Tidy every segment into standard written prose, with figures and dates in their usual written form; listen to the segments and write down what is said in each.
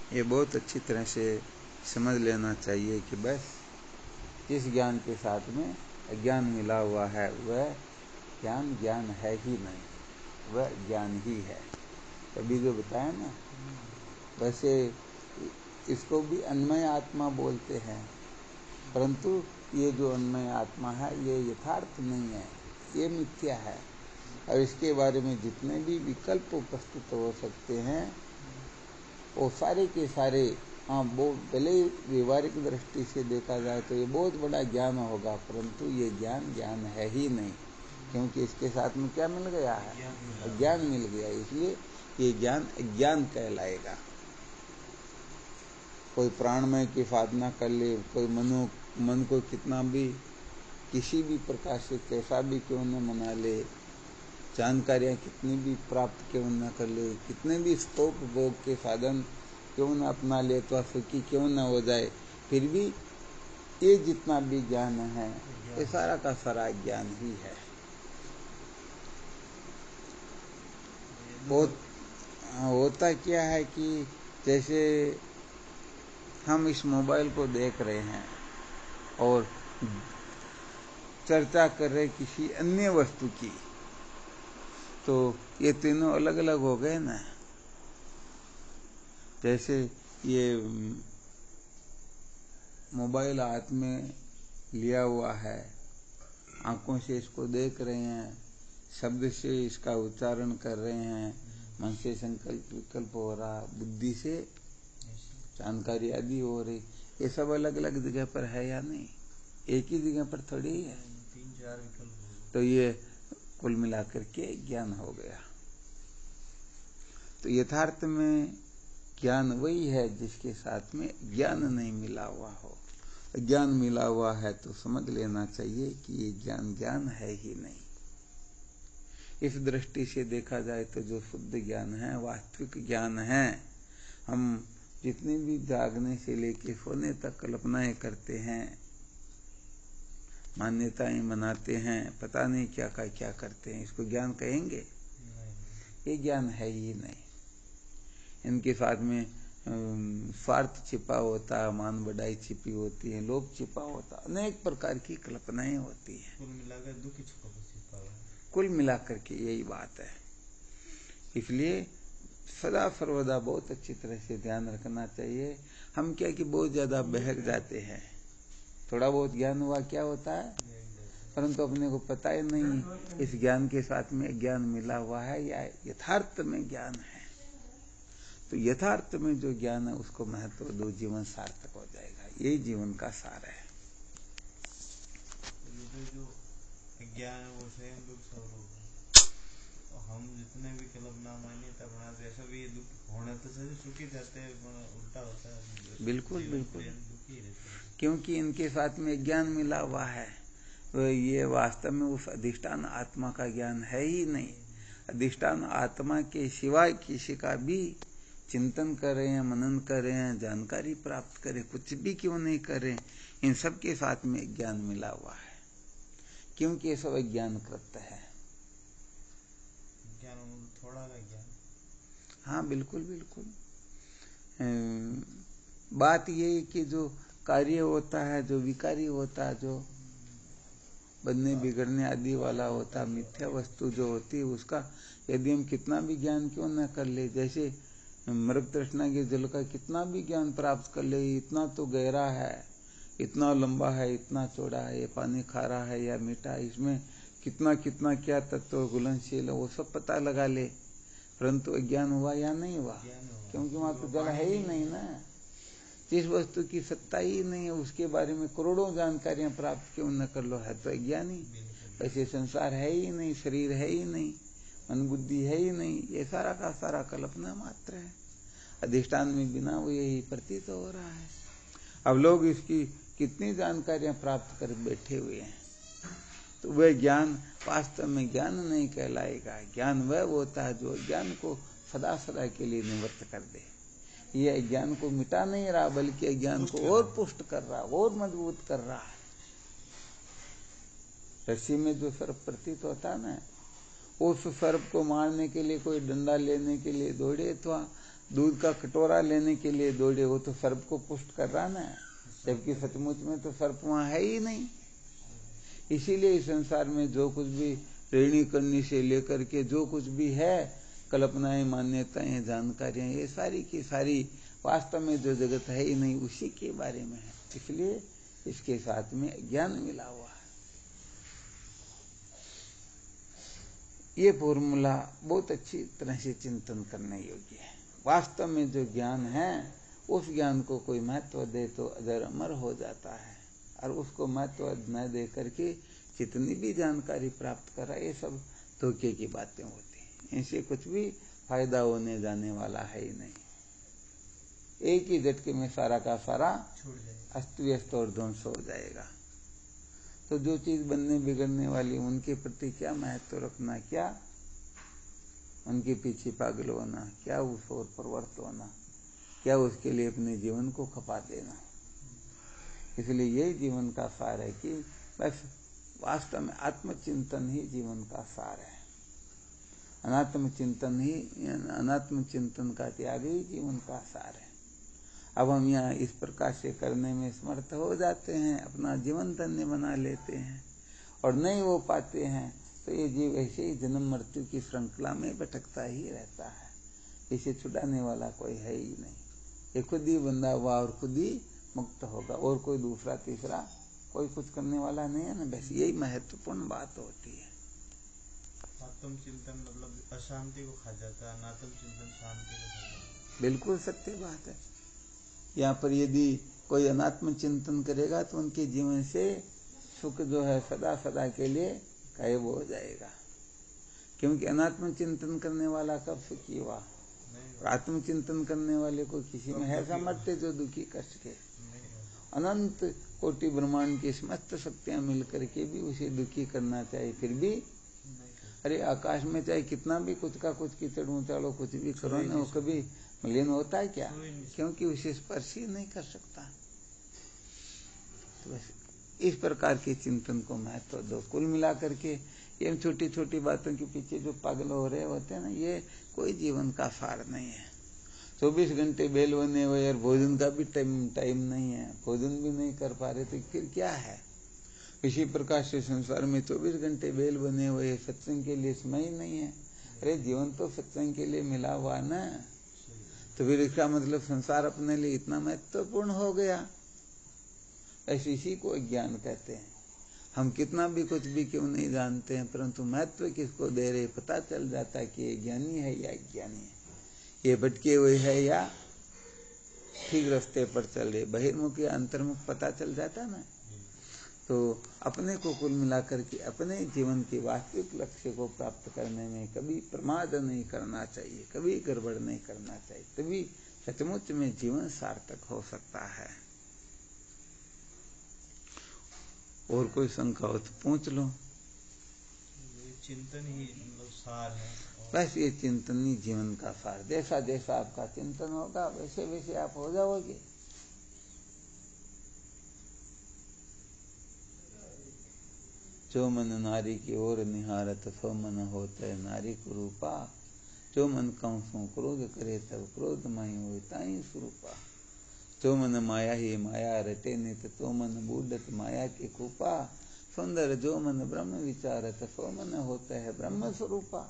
ये बहुत अच्छी तरह से समझ लेना चाहिए कि बस जिस ज्ञान के साथ में अज्ञान मिला हुआ है वह ज्ञान ज्ञान है ही नहीं, वह ज्ञान ही है। तभी जो बताया ना, वैसे इसको भी अन्मय आत्मा बोलते हैं, परंतु ये जो अन्मय आत्मा है ये यथार्थ नहीं है, ये मिथ्या है। और इसके बारे में जितने भी विकल्प उपस्थित हो सकते हैं वो सारे के सारे, हाँ, वो भले व्यवहारिक दृष्टि से देखा जाए तो ये बहुत बड़ा ज्ञान होगा, परंतु ये ज्ञान ज्ञान है ही नहीं, क्योंकि इसके साथ में क्या मिल गया है? अज्ञान मिल गया, इसलिए ये ज्ञान अज्ञान कहलाएगा। कोई प्राणमय की साधना कर ले, कोई मन को कितना भी किसी भी प्रकार से कैसा भी क्यों न मना ले, जानकारियाँ कितनी भी प्राप्त क्यों न कर ले, कितने भी स्तोप भोग के साधन क्यों न अपना ले, तो सुखी क्यों न हो जाए, फिर भी ये जितना भी ज्ञान है ये सारा का सारा ज्ञान ही है। होता क्या है कि जैसे हम इस मोबाइल को देख रहे हैं और चर्चा कर रहे किसी अन्य वस्तु की, तो ये तीनों अलग अलग हो गए ना। जैसे ये मोबाइल हाथ में लिया हुआ है, आंखों से इसको देख रहे हैं, शब्द से इसका उच्चारण कर रहे हैं, मन से संकल्प विकल्प हो रहा, बुद्धि से जानकारी आदि हो रही, ये सब अलग अलग जगह पर है या नहीं? एक ही जगह पर थोड़ी है, 3-4 विकल्प। तो ये कुल मिलाकर के ज्ञान हो गया। तो यथार्थ में ज्ञान वही है जिसके साथ में ज्ञान नहीं मिला हुआ हो। ज्ञान मिला हुआ है तो समझ लेना चाहिए कि ये ज्ञान ज्ञान है ही नहीं। इस दृष्टि से देखा जाए तो जो शुद्ध ज्ञान है, वास्तविक ज्ञान है, हम जितने भी जागने से लेके सोने तक कल्पनाएं करते हैं, मान्यताएं मनाते हैं, पता नहीं क्या क्या करते हैं, इसको ज्ञान कहेंगे? ये ज्ञान है ही नहीं। इनके साथ में स्वार्थ छिपा होता है, मान बढ़ाई छिपी होती है, लोभ छिपा होता है, अनेक प्रकार की कल्पनाएं होती हैं। कुल मिलाकर दुख छिपा हुआ है। कुल मिलाकर के यही बात है। इसलिए सदा सर्वदा बहुत अच्छी तरह से ध्यान रखना चाहिए। हम क्या कि बहुत ज्यादा बहक जाते हैं, थोड़ा बहुत ज्ञान हुआ क्या होता है, परंतु अपने को पता ही नहीं इस ज्ञान के साथ में ज्ञान मिला हुआ है या यथार्थ में ज्ञान है। तो यथार्थ में जो ज्ञान है उसको महत्व दो, जीवन सार्थक हो जाएगा। यही जीवन का सार है। जो ज्ञान है वो स्वयं दुख स्वरूप है, तो हम जितने भी कल्पना मान्यता बनाते हैं सभी दुख होने तो सभी सुखी रहते हैं, उल्टा होता है। बिल्कुल बिल्कुल, दुखी रहते हैं क्योंकि इनके साथ में ज्ञान मिला हुआ है। तो ये वास्तव में उस अधिष्ठान आत्मा का ज्ञान है ही नहीं। अधिष्ठान आत्मा के सिवाय किसी का भी चिंतन करें, मनन करें, जानकारी प्राप्त करें, कुछ भी क्यों नहीं करें, इन सब के साथ में ज्ञान मिला हुआ है, क्योंकि ये सब ज्ञान कृत है। ज्ञान थोड़ा का ज्ञान। हाँ बिल्कुल बिल्कुल। बात ये है कि जो कार्य होता है, जो विकारी होता है, जो बनने बिगड़ने आदि वाला होता, मिथ्या वस्तु जो होती है, उसका यदि हम कितना भी ज्ञान क्यों न कर ले, जैसे मृग तृष्णा के जल का कितना भी ज्ञान प्राप्त कर ले, इतना तो गहरा है, इतना लंबा है, इतना चौड़ा है, ये पानी खारा है या मीठा है, इसमें कितना कितना क्या तत्व घुलनशील है, वो सब पता लगा ले, परंतु अज्ञान हुआ या नहीं हुआ? क्योंकि वहां तो जल है ही नहीं ना। जिस वस्तु की सत्ता ही नहीं है उसके बारे में करोड़ों जानकारियां प्राप्त क्यों न कर लो, है तो अज्ञानी। वैसे संसार है ही नहीं, शरीर है ही नहीं, मन बुद्धि है ही नहीं, ये सारा का सारा कल्पना मात्र है। अधिष्ठान में बिना वो यही प्रतीत हो रहा है। अब लोग इसकी कितनी जानकारियां प्राप्त कर बैठे हुए हैं, तो वह ज्ञान वास्तव में ज्ञान नहीं कहलाएगा। ज्ञान वह होता है जो ज्ञान को सदा सदा के लिए निवृत्त कर दे। ये ज्ञान को मिटा नहीं रहा, बल्कि ज्ञान को और पुष्ट कर रहा, और मजबूत कर रहा है। रस्सी में जो सर्प प्रतीत होता है ना, उस सर्प को मारने के लिए कोई डंडा लेने के लिए दौड़े तो दूध का कटोरा लेने के लिए दौड़े, वो तो सर्प को पुष्ट कर रहा ना, जबकि सचमुच में तो सर्प वहां है ही नहीं। इसीलिए इस संसार में जो कुछ भी ऋणी करनी से लेकर के जो कुछ भी है, कल्पनाएं, मान्यताएं, जानकारियां, ये सारी की सारी वास्तव में जो जगत है ही नहीं, उसी के बारे में है। इसलिए इसके साथ में ज्ञान मिला हुआ है। ये फॉर्मूला बहुत अच्छी तरह से चिंतन करने योग्य है। वास्तव में जो ज्ञान है, उस ज्ञान को कोई महत्व दे तो अजर अमर हो जाता है, और उसको महत्व न दे करके जितनी भी जानकारी प्राप्त करा, ये सब धोखे की बातें होती हैं। इनसे कुछ भी फायदा होने जाने वाला है ही नहीं। एक ही झटके में सारा का सारा अस्त व्यस्त और ध्वंस हो जाएगा। तो जो चीज बनने बिगड़ने वाली, उनके प्रति क्या महत्व रखना, क्या उनके पीछे पागल होना, क्या उस ओर प्रवृत्त होना, क्या उसके लिए अपने जीवन को खपा देना। इसलिए यही जीवन का सार है कि बस वास्तव में आत्मचिंतन ही जीवन का सार है। अनात्म चिंतन का त्याग ही जीवन का सार है। अब हम यहाँ इस प्रकार से करने में समर्थ हो जाते हैं, अपना जीवन धन्य बना लेते हैं, और नहीं हो पाते हैं तो ये जीव ऐसे ही जन्म मृत्यु की श्रृंखला में भटकता ही रहता है। इसे छुड़ाने वाला कोई है ही नहीं। ये खुद ही बंधा हुआ और खुद ही मुक्त होगा, और कोई दूसरा तीसरा कोई कुछ करने वाला नहीं है ना। बस यही महत्वपूर्ण बात होती है। आत्म चिंतन मतलब अशांति को खा जाता है, अनात्म चिंतन शांति को खा जाता है। बिल्कुल सत्य बात है। यहाँ पर यदि कोई अनात्म चिंतन करेगा तो उनके जीवन से सुख जो है सदा सदा के लिए गायब हो जाएगा। क्योंकि अनात्म चिंतन करने वाला कब सुखी हुआ, और आत्मचिंतन करने वाले को किसी में है सामर्थ्य जो दुखी कष्ट के। अनंत कोटि ब्रह्मांड की समस्त शक्तियां मिल करके भी उसे दुखी करना चाहिए, फिर भी अरे आकाश में चाहे कितना भी कुछ का कुछ कीचड़ ऊंचालो, कुछ भी करो ना, वो कभी मलिन होता है क्या? क्योंकि उसे स्पर्श ही नहीं कर सकता। तो बस इस प्रकार के चिंतन को महत्व दो। कुल मिलाकर के ये छोटी छोटी बातों के पीछे जो पागल हो रहे होते हैं ना, ये कोई जीवन का सार नहीं है। 24 घंटे बेल बने हुए और भोजन का भी टाइम नहीं है, भोजन भी नहीं कर पा रहे, तो फिर क्या है? इसी प्रकार से संसार में 24 घंटे बेल बने हुए, सत्संग के लिए समय ही नहीं है। अरे जीवन तो सत्संग के लिए मिला हुआ ना, तो फिर इसका मतलब संसार अपने लिए इतना महत्वपूर्ण हो गया। ऐसे इसी को ज्ञान कहते हैं। हम कितना भी कुछ भी क्यों नहीं जानते हैं, परंतु महत्व किसको दे रहे पता चल जाता है कि ये ज्ञानी है या अज्ञानी है, ये भटके हुए है या ठीक रास्ते पर चल रहे, बहिर्मुख या अंतर्मुख पता चल जाता ना। तो अपने को कुल मिलाकर के अपने जीवन के वास्तविक लक्ष्य को प्राप्त करने में कभी प्रमाद नहीं करना चाहिए, कभी गड़बड़ नहीं करना चाहिए, तभी सचमुच में जीवन सार्थक हो सकता है। और कोई शंका हो तो पूछ लो। ये चिंतन ही मतलब सार है। बस ये चिंतन ही जीवन का सार। जैसा जैसा आपका चिंतन होगा वैसे वैसे आप हो जाओगे। जो मन नारी की ओर निहारत सो मन होता है नारी कुरूपा, जो मन कंसों क्रोध करे तब क्रोध माही होता ही स्वरूपा। जो मन माया ही माया रटे नित, तो मन बूढ़त माया के कूपा। सुंदर जो मन ब्रह्म विचारत, सो मन होता है ब्रह्म स्वरूपा।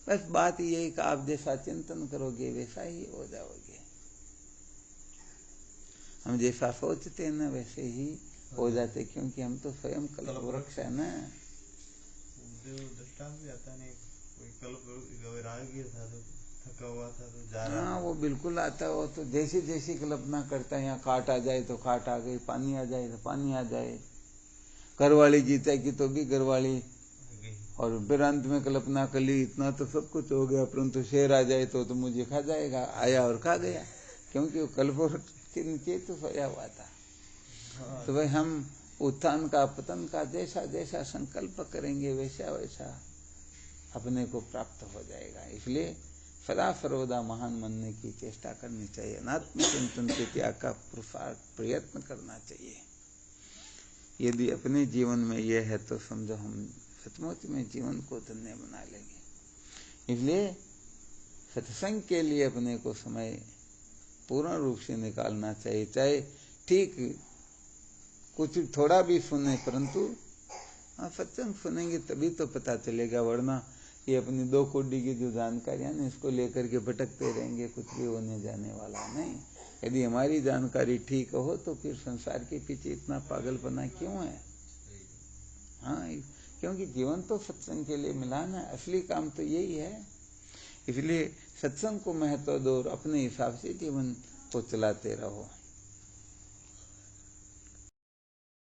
बस बात यही कि आप जैसा चिंतन करोगे वैसा ही हो जाओगे। हम जैसा सोचते हैं ना वैसे ही हो जाते, क्योंकि हम तो स्वयं कल्प वृक्ष है ना। दृष्टांत भी आता नहीं, कोई कल्प राहगीर था तो थका हुआ था तो जा रहा। हाँ वो बिल्कुल आता है। वो तो जैसी जैसी कल्पना करता है, यहाँ काट आ जाए तो काट आ गई, पानी आ जाए तो पानी आ जाए, घरवाली जीतेगी तो भी घरवाली, और फिर अंत में कल्पना कर ली इतना तो सब कुछ हो गया, परंतु शेर आ जाए तो मुझे खा जाएगा। आया और खा गया, क्योंकि वो कल्प के नीचे तो सोया हुआ था। तो भाई हम उत्थान का पतन का जैसा जैसा संकल्प करेंगे वैसा वैसा अपने को प्राप्त हो जाएगा। इसलिए सदा सर्वदा महान बनने की चेष्टा करनी चाहिए, अनात्म चिंतन के त्याग का प्रयत्न करना चाहिए। यदि अपने जीवन में यह है तो समझो हम सचमुच में जीवन को धन्य बना लेंगे। इसलिए सत्संग के लिए अपने को समय पूर्ण रूप से निकालना चाहिए, चाहे ठीक कुछ थोड़ा भी सुने, परंतु हाँ सत्संग सुनेंगे तभी तो पता चलेगा, वरना ये अपनी 2 कौड़ी की जो जानकारियां ना इसको लेकर के भटकते रहेंगे, कुछ भी होने जाने वाला नहीं। यदि हमारी जानकारी ठीक हो तो फिर संसार के पीछे इतना पागलपना क्यों है? हाँ, क्योंकि जीवन तो सत्संग के लिए मिला ना, असली काम तो यही है। इसलिए सत्संग को महत्व दो और अपने हिसाब से जीवन को चलाते रहो।